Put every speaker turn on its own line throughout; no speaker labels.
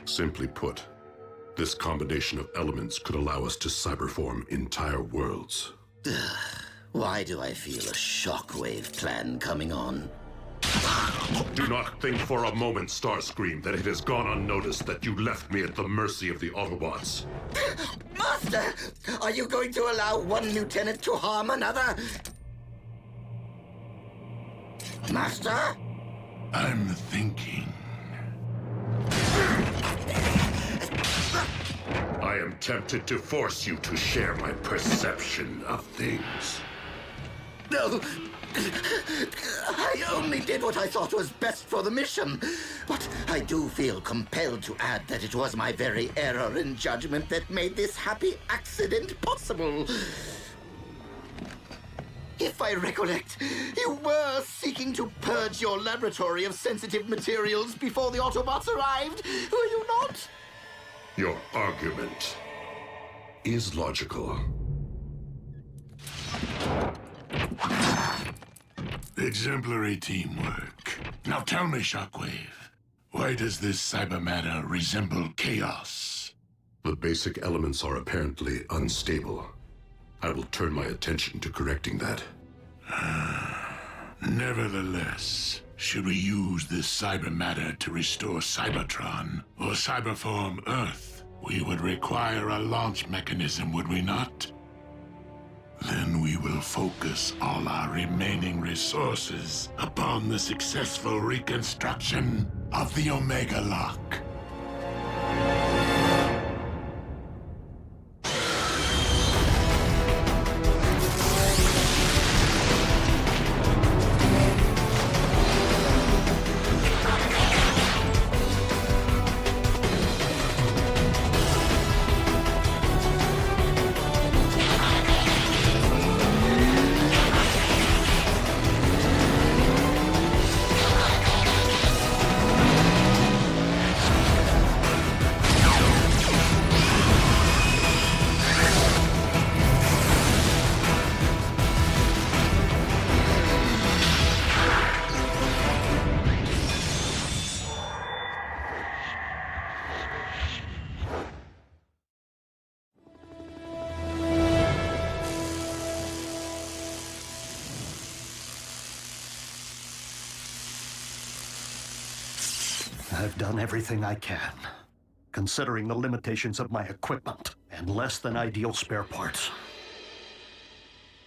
Simply put, this combination of elements could allow us to cyberform entire worlds.
Why do I feel a shockwave plan coming on?
Do not think for a moment, Starscream, that it has gone unnoticed that you left me at the mercy of the Autobots.
Master! Are you going to allow one lieutenant to harm another? Master?
I'm thinking.
I am tempted to force you to share my perception of things.
No! I only did what I thought was best for the mission. But I do feel compelled to add that it was my very error in judgment that made this happy accident possible. If I recollect, you were seeking to purge your laboratory of sensitive materials before the Autobots arrived, were you not?
Your argument is logical.
Exemplary teamwork. Now tell me, Shockwave, why does this cyber matter resemble chaos?
The basic elements are apparently unstable. I will turn my attention to correcting that.
Nevertheless, should we use this cyber matter to restore Cybertron or cyberform Earth, we would require a launch mechanism, would we not? Then we will focus all our remaining resources upon the successful reconstruction of the Omega Lock.
I've done everything I can, considering the limitations of my equipment and less than ideal spare parts.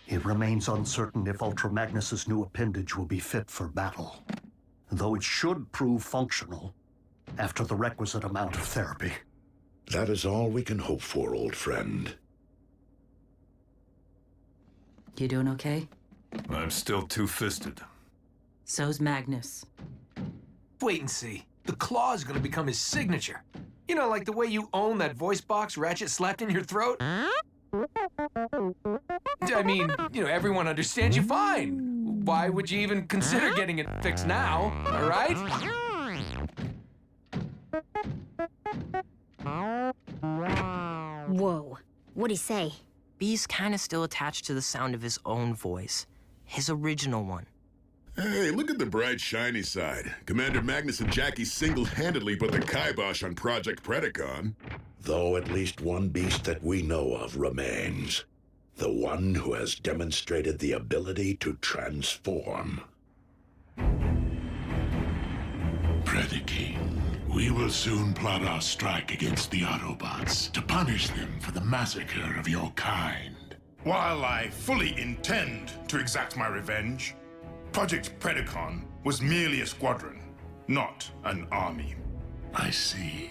It remains uncertain if Ultra Magnus's new appendage will be fit for battle, though it should prove functional after the requisite amount of therapy.
That is all we can hope for, old friend.
You doing okay?
I'm still two-fisted.
So's Magnus.
Wait and see. The claw is gonna become his signature. You know, like the way you own that voice box Ratchet slapped in your throat? I mean, everyone understands you fine. Why would you even consider getting it fixed now, all right?
Whoa. What'd he say?
B's kinda still attached to the sound of his own voice. His original one.
Hey, look at the bright, shiny side. Commander Magnus and Jackie single-handedly put the kibosh on Project Predacon. Though at least one beast that we know of remains. The one who has demonstrated the ability to transform.
Predaking, we will soon plot our strike against the Autobots to punish them for the massacre of your kind.
While I fully intend to exact my revenge, Project Predacon was merely a squadron, not an army.
I see.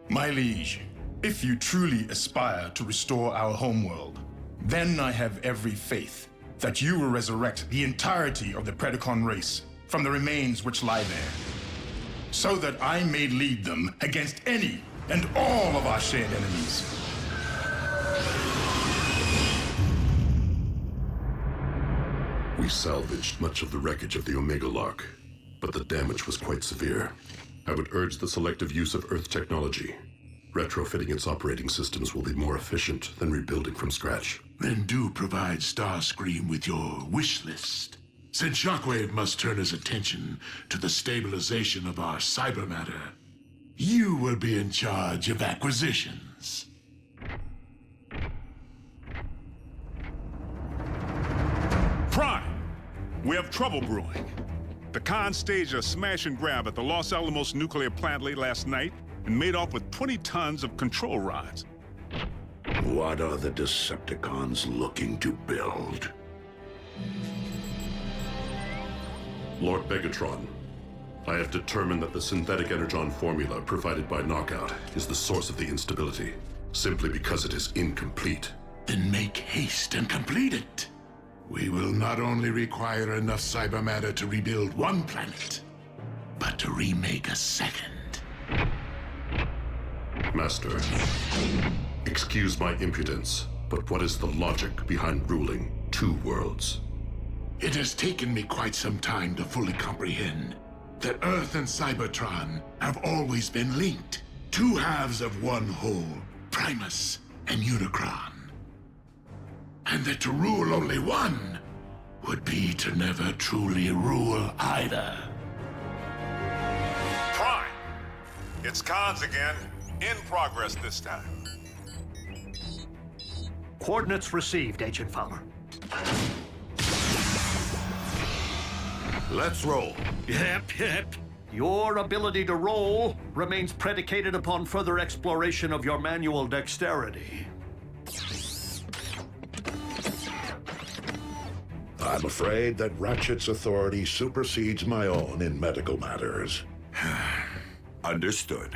My liege, if you truly aspire to restore our homeworld, then I have every faith that you will resurrect the entirety of the Predacon race from the remains which lie there, so that I may lead them against any and all of our shared enemies.
We salvaged much of the wreckage of the Omega Lock, but the damage was quite severe. I would urge the selective use of Earth technology. Retrofitting its operating systems will be more efficient than rebuilding from scratch.
Then do provide Starscream with your wish list, since Shockwave must turn his attention to the stabilization of our cyber matter. You will be in charge of acquisitions.
Prime! We have trouble brewing. The Khan staged a smash and grab at the Los Alamos nuclear plant late last night and made off with 20 tons of control rods.
What are the Decepticons looking to build?
Lord Megatron, I have determined that the synthetic energon formula provided by Knockout is the source of the instability, simply because it is incomplete.
Then make haste and complete it. We will not only require enough cyber matter to rebuild one planet, but to remake a second.
Master, excuse my impudence, but what is the logic behind ruling two worlds?
It has taken me quite some time to fully comprehend that Earth and Cybertron have always been linked. Two halves of one whole, Primus and Unicron. And that to rule only one would be to never truly rule either.
Prime! It's Khans again. In progress this time.
Coordinates received, Agent Fowler.
Let's roll.
Yep. Your ability to roll remains predicated upon further exploration of your manual dexterity.
I'm afraid that Ratchet's authority supersedes my own in medical matters.
Understood.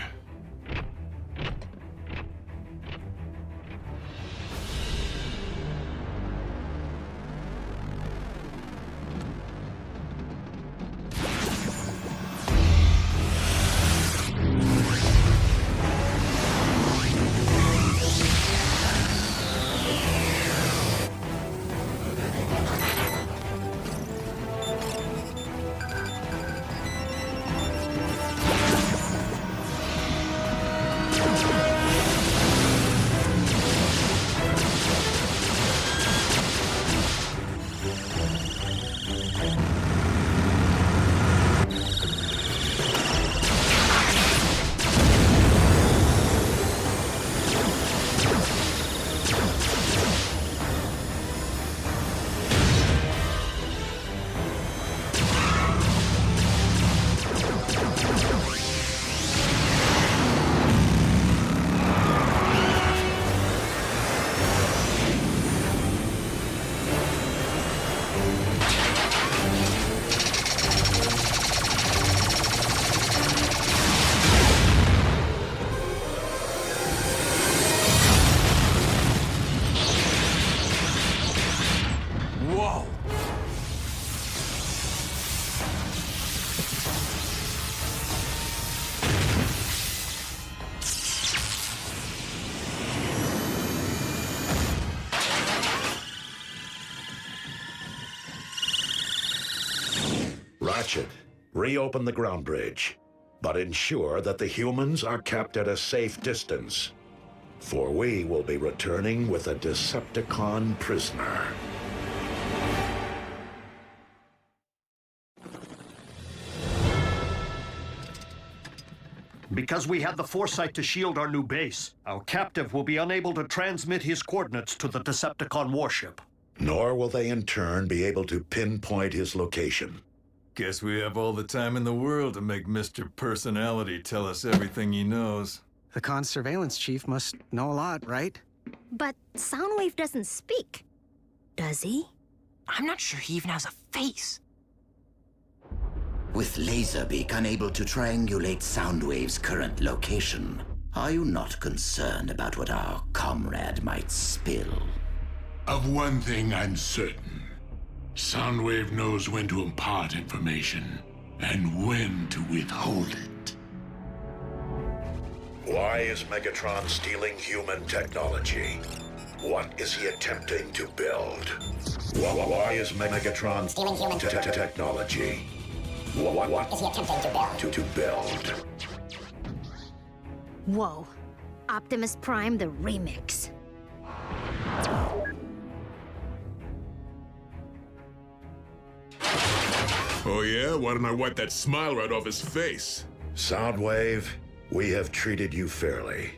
Ratchet, reopen the ground bridge, but ensure that the humans are kept at a safe distance, for we will be returning with a Decepticon prisoner.
Because we had the foresight to shield our new base, our captive will be unable to transmit his coordinates to the Decepticon warship.
Nor will they in turn be able to pinpoint his location.
Guess we have all the time in the world to make Mr. Personality tell us everything he knows.
The Khan surveillance chief must know a lot, right?
But Soundwave doesn't speak, does he?
I'm not sure he even has a face.
With Laserbeak unable to triangulate Soundwave's current location, are you not concerned about what our comrade might spill?
Of one thing I'm certain. Soundwave knows when to impart information and when to withhold it.
Why is Megatron stealing human technology? What is he attempting to build? Why is Megatron
stealing human
technology? What
is he attempting to build?
To build?
Whoa. Optimus Prime, the remix.
Oh yeah? Why don't I wipe that smile right off his face? Soundwave, We have treated you fairly.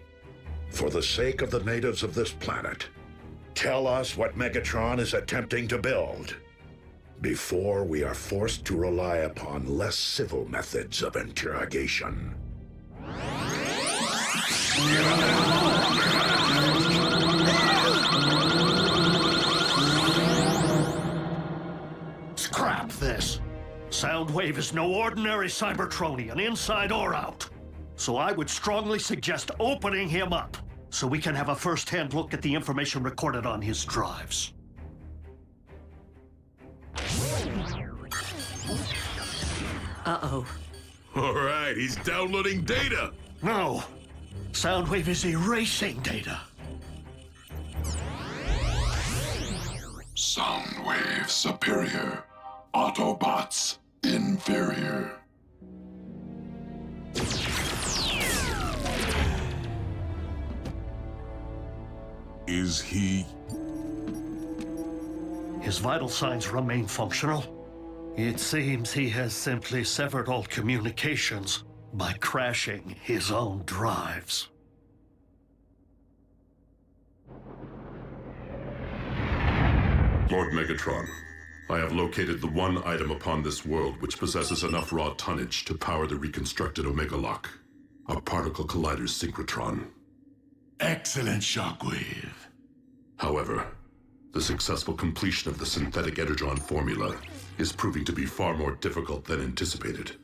For the sake of the natives of this planet, tell us what Megatron is attempting to build, before we are forced to rely upon less civil methods of interrogation.
Scrap this. Soundwave is no ordinary Cybertronian, inside or out. So I would strongly suggest opening him up, so we can have a first-hand look at the information recorded on his drives.
Uh-oh.
All right, he's downloading data.
No. Soundwave is erasing data.
Soundwave superior. Autobots inferior.
Is he...
His vital signs remain functional. It seems he has simply severed all communications by crashing his own drives.
Lord Megatron, I have located the one item upon this world which possesses enough raw tonnage to power the reconstructed Omega Lock, a particle collider synchrotron.
Excellent, Shockwave.
However, the successful completion of the synthetic Energon formula is proving to be far more difficult than anticipated.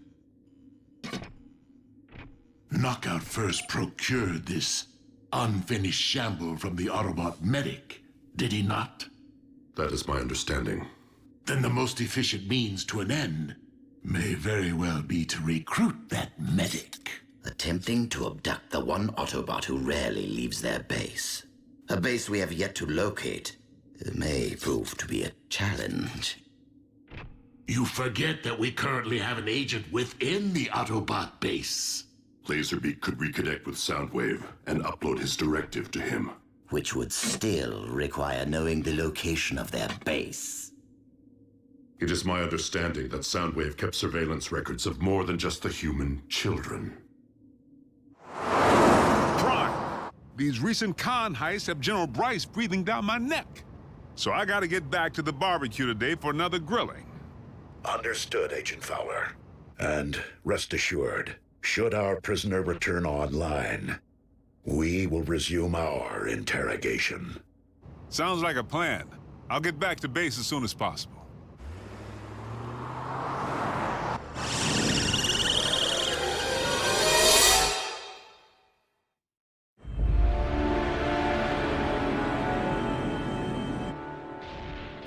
Knockout first procured this unfinished shamble from the Autobot medic, did he not?
That is my understanding.
Then the most efficient means to an end may very well be to recruit that medic.
Attempting to abduct the one Autobot who rarely leaves their base. A base we have yet to locate. It may prove to be a challenge.
You forget that we currently have an agent within the Autobot base.
Laserbeak could reconnect with Soundwave and upload his directive to him.
Which would still require knowing the location of their base.
It is my understanding that Soundwave kept surveillance records of more than just the human children.
Prime! These recent con heists have General Bryce breathing down my neck. So I gotta get back to the barbecue today for another grilling.
Understood, Agent Fowler. And rest assured, should our prisoner return online, we will resume our interrogation.
Sounds like a plan. I'll get back to base as soon as possible.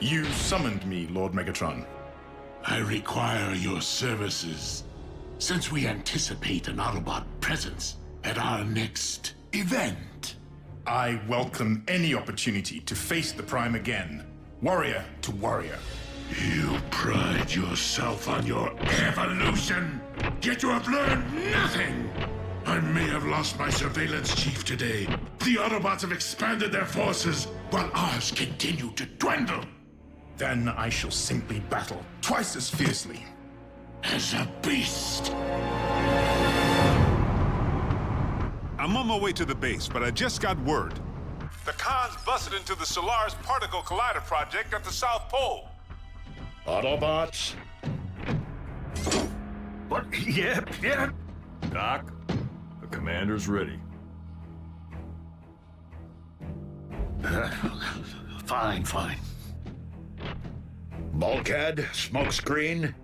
You summoned me, Lord Megatron.
I require your services, since we anticipate an Autobot presence at our next event.
I welcome any opportunity to face the Prime again, warrior to warrior.
You pride yourself on your evolution, yet you have learned nothing. I may have lost my surveillance chief today. The Autobots have expanded their forces, while ours continue to dwindle.
Then I shall simply battle twice as fiercely.
As a beast.
I'm on my way to the base, but I just got word. The Khans busted into the Solaris Particle Collider project at the South Pole.
Autobots?
What? Yeah.
Doc, the commander's ready.
Fine.
Bulkhead, smokescreen,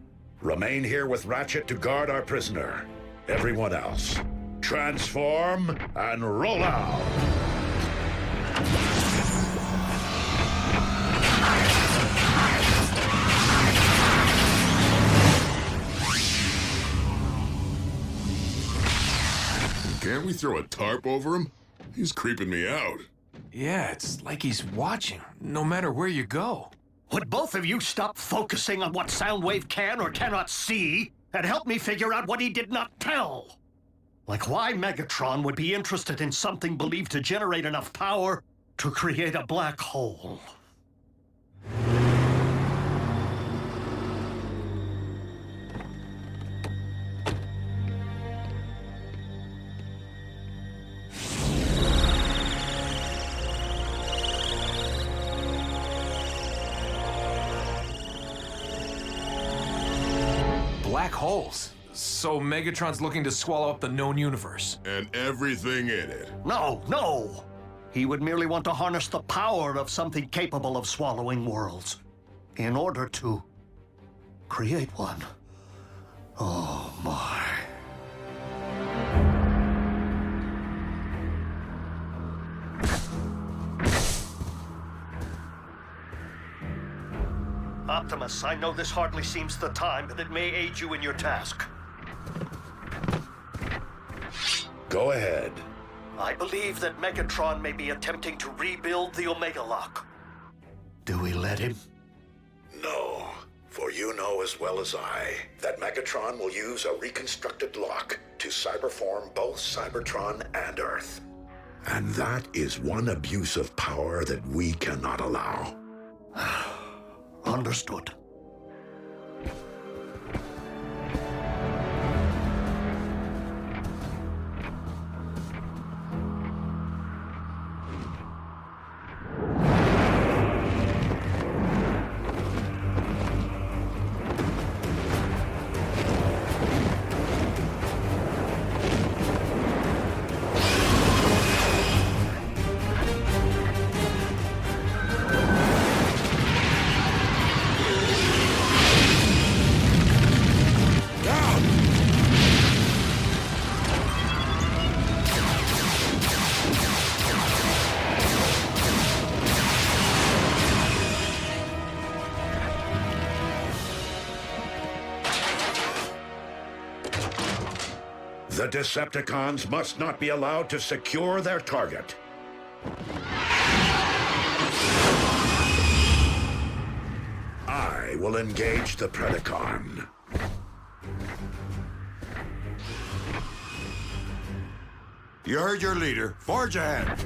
remain here with Ratchet to guard our prisoner. Everyone else, transform and roll out! Can't we throw a tarp over him? He's creeping me out.
Yeah, it's like he's watching, no matter where you go.
Would both of you stop focusing on what Soundwave can or cannot see and help me figure out what he did not tell? Like why Megatron would be interested in something believed to generate enough power to create a black hole.
black holes. So Megatron's looking to swallow up the known universe.
And everything in it.
No, no! He would merely want to harness the power of something capable of swallowing worlds in order to create one. Oh, my. Optimus, I know this hardly seems the time, but it may aid you in your task.
Go ahead.
I believe that Megatron may be attempting to rebuild the Omega Lock. Do we let him?
No, for you know as well as I that Megatron will use a reconstructed lock to cyberform both Cybertron and Earth. And that is one abuse of power that we cannot allow.
Understood.
The Decepticons must not be allowed to secure their target. I will engage the Predacon.
You heard your leader. Forge ahead.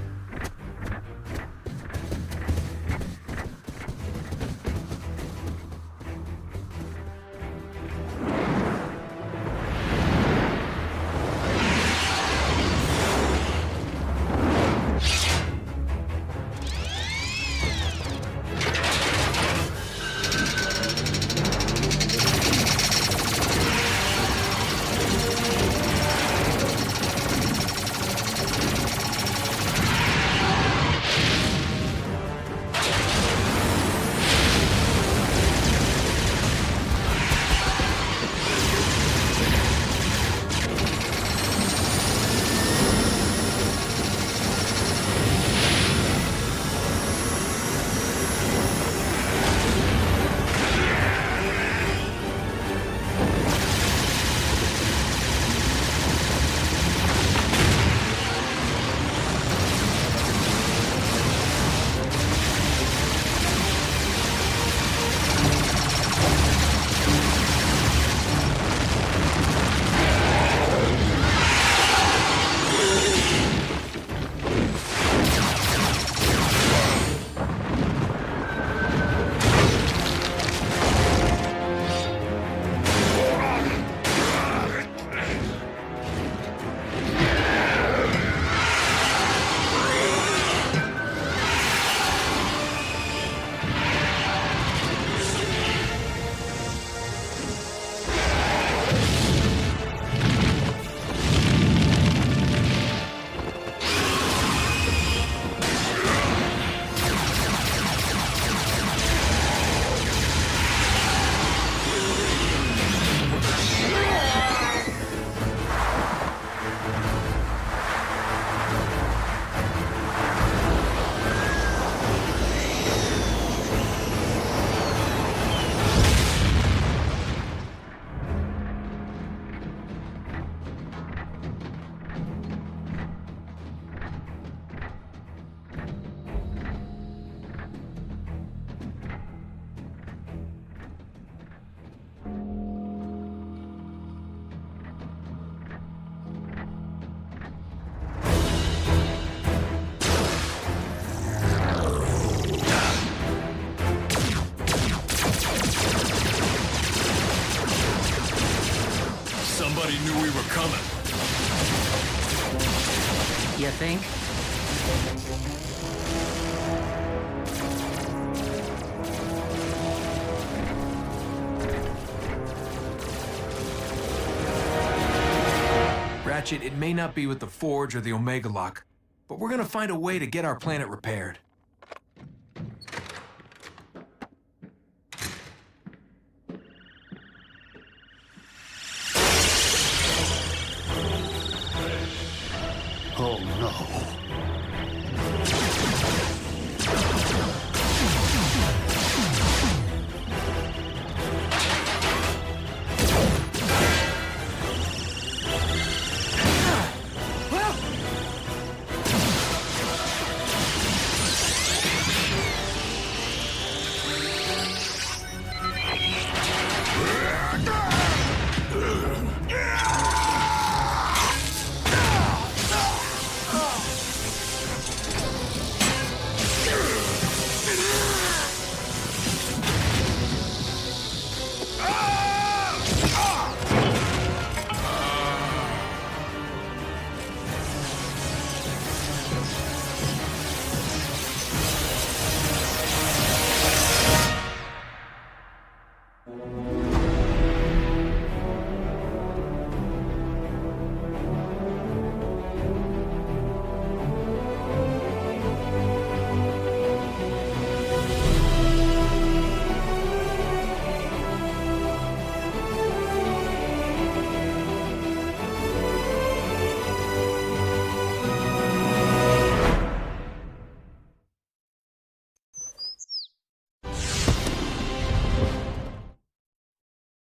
Somebody knew we were coming.
You think?
Ratchet, it may not be with the Forge or the Omega Lock, but we're gonna find a way to get our planet repaired.
Oh no.